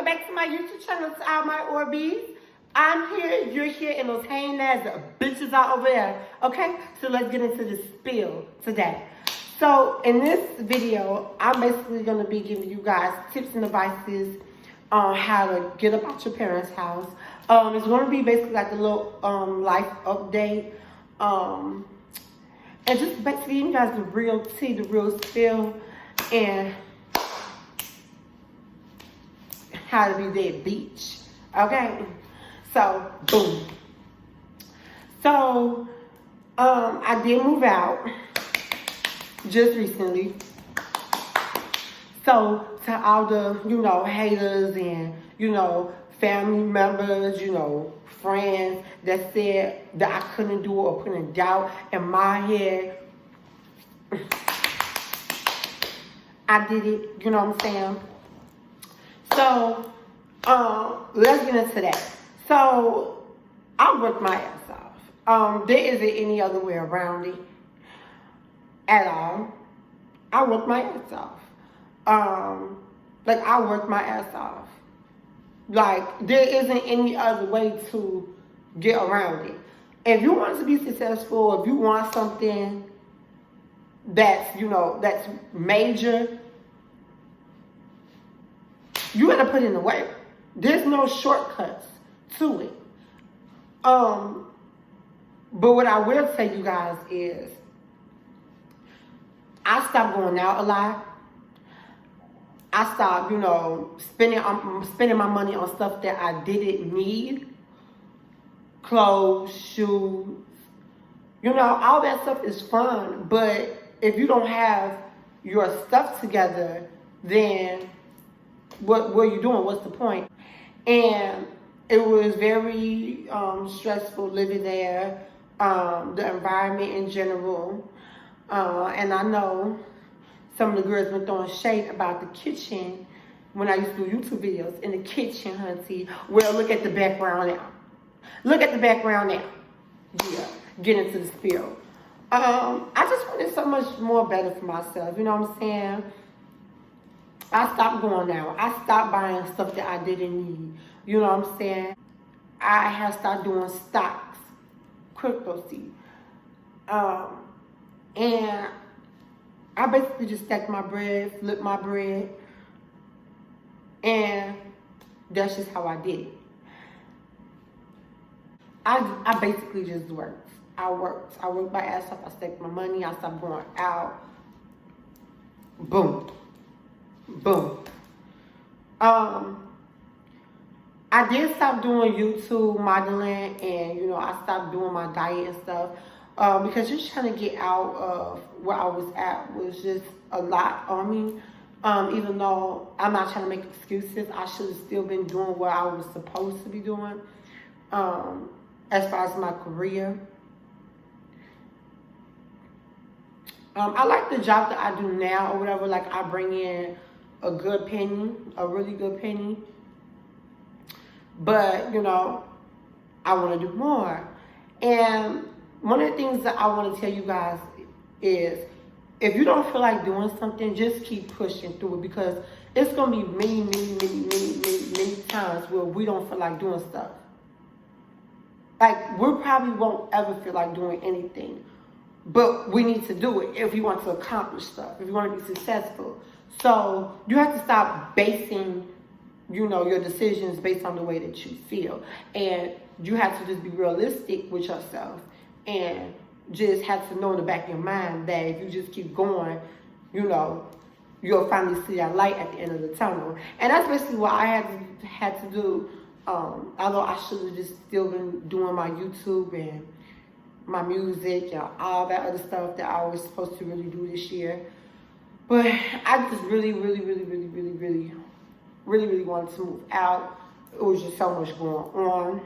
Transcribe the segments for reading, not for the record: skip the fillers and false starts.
back to my YouTube channel, to all my Orbeez. I'm here, you're here, and those hanging ass bitches are over there. Okay, so let's get into the spill today. So in this video, I'm basically going to be giving you guys tips and advices on how to get up out your parents' house. It's going to be basically like a little life update. And just basically giving you guys the real tea, the real spill, and how to be that bitch. Okay? So, boom. So, I did move out just recently. So, to all the, haters and, family members, friends that said that I couldn't do it or put in doubt in my head, I did it, you know what I'm saying? So, let's get into that. So, I worked my ass off. There isn't any other way around it at all. I worked my ass off. I worked my ass off. Like, there isn't any other way to get around it. If you want to be successful, if you want something that's, that's major, you got to put in the work. There's no shortcuts to it. But what I will tell you guys is, I stopped going out a lot. I stopped, spending my money on stuff that I didn't need. Clothes, shoes, all that stuff is fun. But if you don't have your stuff together, then what are you doing? What's the point? And it was very stressful living there, the environment in general. And I know some of the girls been throwing shade about the kitchen when I used to do YouTube videos in the kitchen, hunty. Well, look at the background now. Look at the background now. Yeah, get into the spill. I just wanted so much more better for myself, you know what I'm saying? I stopped going out. I stopped buying stuff that I didn't need. You know what I'm saying? I have started doing stocks, crypto seed. And I basically just stacked my bread, flipped my bread, and that's just how I did it. I basically just worked. I worked my ass off. I stacked my money. I stopped going out. Boom. Boom. I did stop doing YouTube modeling, and I stopped doing my diet and stuff because just trying to get out of where I was at was just a lot on me. Even though I'm not trying to make excuses, I should have still been doing what I was supposed to be doing as far as my career. I like the job that I do now or whatever. Like, I bring in a good penny, a really good penny. But, I want to do more. And one of the things that I want to tell you guys is, if you don't feel like doing something, just keep pushing through it, because it's going to be many times where we don't feel like doing stuff. Like, we probably won't ever feel like doing anything. But we need to do it if you want to accomplish stuff, if you want to be successful. So you have to stop basing, your decisions based on the way that you feel. And you have to just be realistic with yourself and just have to know in the back of your mind that if you just keep going, you'll finally see that light at the end of the tunnel. And that's basically what I had to do. Although I should have just still been doing my YouTube and my music and all that other stuff that I was supposed to really do this year. But I just really wanted to move out. It was just so much going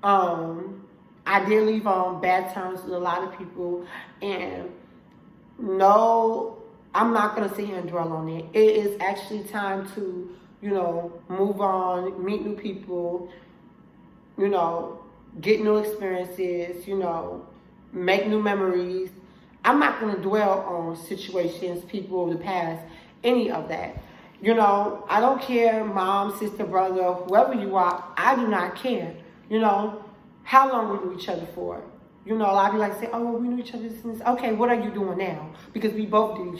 on. I did leave on bad terms with a lot of people, and no, I'm not gonna sit here and dwell on it. It is actually time to, move on, meet new people, get new experiences, make new memories. I'm not going to dwell on situations, people of the past, any of that. You know, I don't care, mom, sister, brother, whoever you are, I do not care. You know, how long we knew each other for. You know, a lot of people like say, oh, we knew each other since, okay, what are you doing now? Because we both did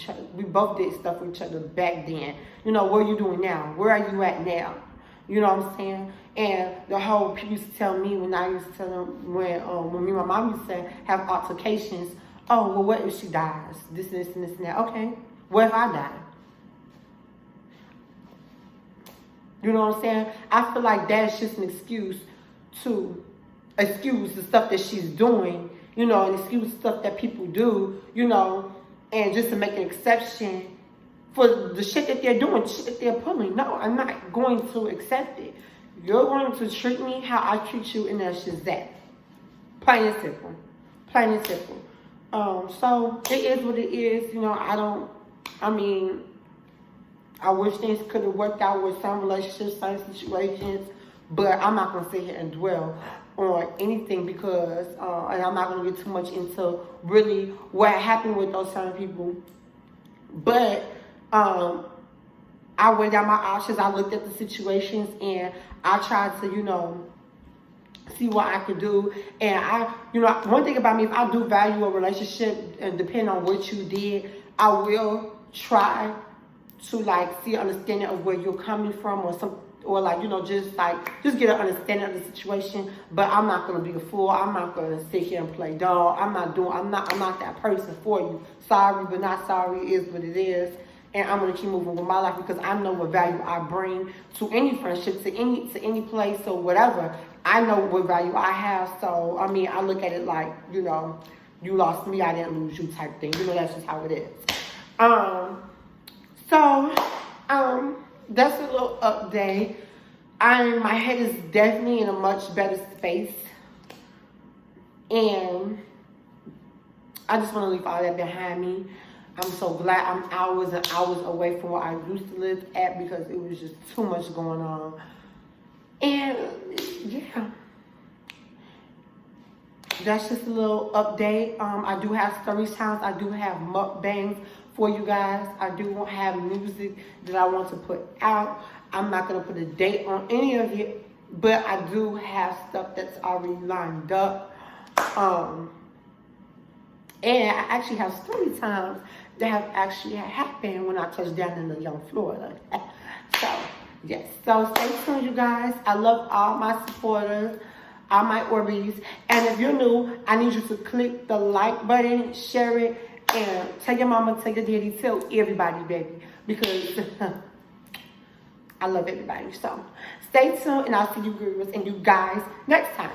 stuff with each other back then. You know, what are you doing now? Where are you at now? You know what I'm saying? And the whole, people used to tell me when I used to tell them, when me and my mom used to have altercations, oh, well, what if she dies? This and this and this and that. Okay, what if I die? You know what I'm saying? I feel like that's just an excuse to excuse the stuff that she's doing, you know, and excuse stuff that people do, you know, and just to make an exception for the shit that they're doing, shit that they're pulling. No, I'm not going to accept it. You're going to treat me how I treat you, and that's just that. Plain and simple. Plain and simple. So it is what it is. You know, I wish things could have worked out with some relationships, some situations, but I'm not going to sit here and dwell on anything because, and I'm not going to get too much into really what happened with those certain people. But I weighed out my options. I looked at the situations and I tried to, you know, see what I could do. And one thing about me, if I do value a relationship, and depending on what you did, I will try to like see an understanding of where you're coming from, or like, you know, just get an understanding of the situation. But I'm not gonna be a fool. I'm not gonna sit here and play dog. I'm not that person for you. Sorry, but not sorry. It is what it is. And I'm gonna keep moving with my life because I know what value I bring to any friendship, to any place or whatever. I know what value I have. So I mean, I look at it like, you know, you lost me, I didn't lose you type thing. You know, that's just how it is. That's a little update. My head is definitely in a much better space. And I just want to leave all that behind me. I'm so glad I'm hours and hours away from where I used to live at because it was just too much going on. And yeah, that's just a little update. I do have story times. I do have mukbangs for you guys. I do have music that I want to put out. I'm not going to put a date on any of it, but I do have stuff that's already lined up. And I actually have story times that have actually happened when I touched down in the Young Florida. So, yes. So, stay tuned, you guys. I love all my supporters, all my Orbeez. And if you're new, I need you to click the like button, share it, and tell your mama, tell your daddy, tell everybody, baby. Because I love everybody. So, stay tuned, and I'll see you girls and you guys next time.